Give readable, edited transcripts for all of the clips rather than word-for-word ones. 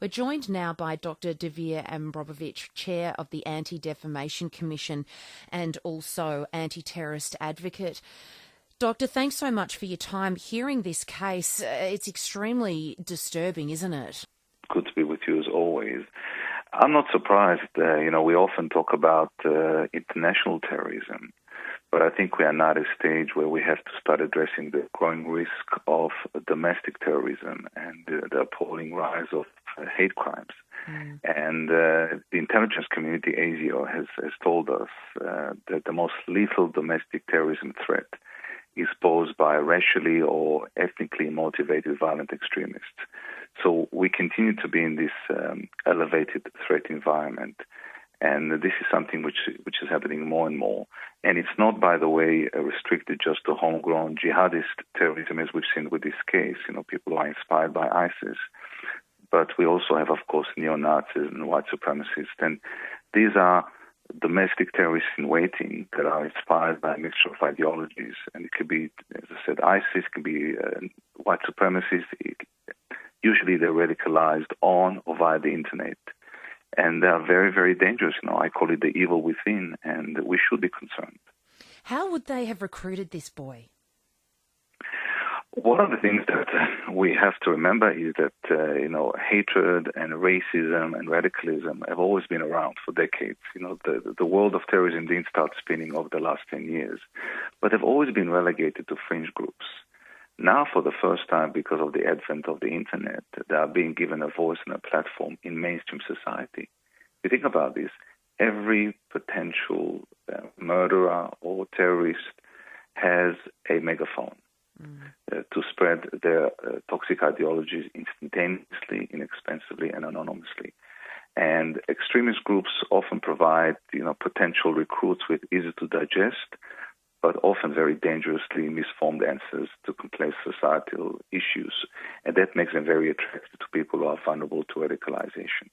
We're joined now by Dr. Dvir Abramovich, Chair of the Anti-Defamation Commission and also anti-terrorist advocate. Doctor, thanks so much for your time hearing this case. It's extremely disturbing, isn't it? Good to be with you as always. I'm not surprised. We often talk about international terrorism, but I think we are now at a stage where we have to start addressing the growing risk of domestic terrorism and the appalling rise of hate crimes. And the intelligence community, ASIO, has told us that the most lethal domestic terrorism threat is posed by racially or ethnically motivated violent extremists. So we continue to be in this elevated threat environment, and this is something which is happening more and more. And it's not, by the way, restricted just to homegrown jihadist terrorism, as we've seen with this case, people who are inspired by ISIS. But we also have, of course, neo-Nazis and white supremacists. And these are domestic terrorists in waiting that are inspired by a mixture of ideologies. And it could be, as I said, ISIS, it could be white supremacists. Usually they're radicalized on or via the internet. And they are very, very dangerous. I call it the evil within, and we should be concerned. How would they have recruited this boy? One of the things that we have to remember is that, hatred and racism and radicalism have always been around for decades. The world of terrorism didn't start spinning over the last 10 years, but they've always been relegated to fringe groups. Now, for the first time, because of the advent of the internet, they are being given a voice and a platform in mainstream society. If you think about this, every potential murderer or terrorist has a megaphone to spread their toxic ideologies instantaneously, inexpensively, and anonymously. And extremist groups often provide, potential recruits with easy-to-digest, but often very dangerously misformed answers to complex societal issues. And that makes them very attractive to people who are vulnerable to radicalization.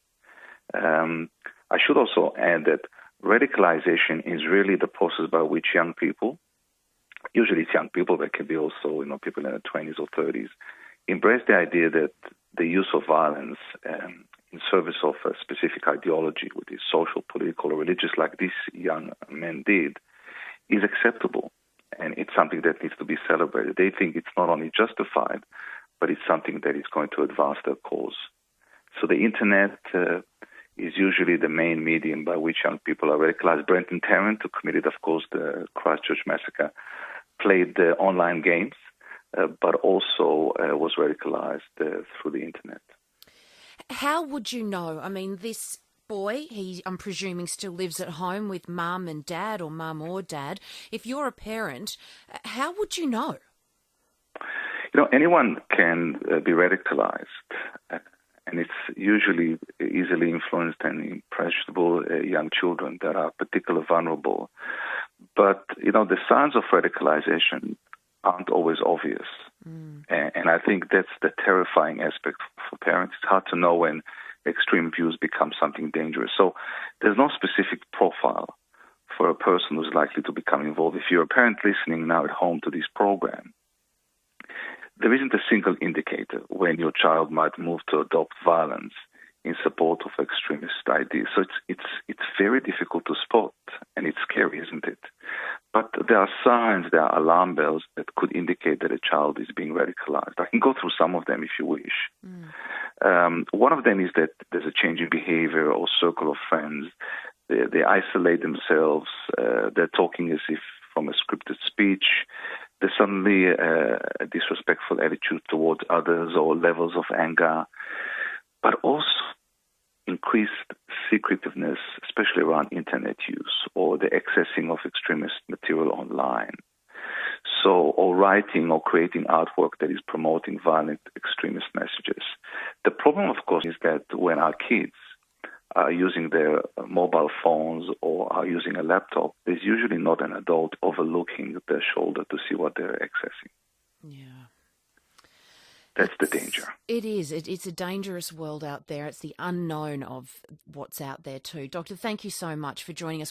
I should also add that radicalization is really the process by which young people, usually it's young people, but can be also people in their 20s or 30s, embrace the idea that the use of violence in service of a specific ideology, whether it's social, political, or religious, like these young men did, is acceptable, and it's something that needs to be celebrated. They think it's not only justified, but it's something that is going to advance their cause. So the internet is usually the main medium by which young people are radicalized. Brenton Tarrant, who committed, of course, the Christchurch massacre, played the online games, but also was radicalized through the internet. How would you know? I mean, this boy, I'm presuming, still lives at home with mum and dad, or mum or dad. If you're a parent, how would you know? Anyone can be radicalized, and it's usually easily influenced and impressionable young children that are particularly vulnerable. But, the signs of radicalization aren't always obvious. And I think that's the terrifying aspect for parents. It's hard to know when extreme views become something dangerous. So there's no specific profile for a person who's likely to become involved. If you're a parent listening now at home to this program, there isn't a single indicator when your child might move to adopt violence in support of extremist ideas. So it's very difficult to spot, and it's scary, isn't it? But there are signs, there are alarm bells that could indicate that a child is being radicalized. I can go through some of them if you wish. One of them is that there's a change in behavior or circle of friends. They isolate themselves. They're talking as if from a scripted speech. There's suddenly a disrespectful attitude towards others or levels of anger, but also increased secretiveness, especially around internet use or the accessing of extremist material online. Or writing or creating artwork that is promoting violent extremist messages. The problem, of course, is that when our kids are using their mobile phones or are using a laptop, there's usually not an adult overlooking their shoulder to see what they're accessing. Yeah. That's the danger. It is. It's a dangerous world out there. It's the unknown of what's out there too. Doctor, thank you so much for joining us.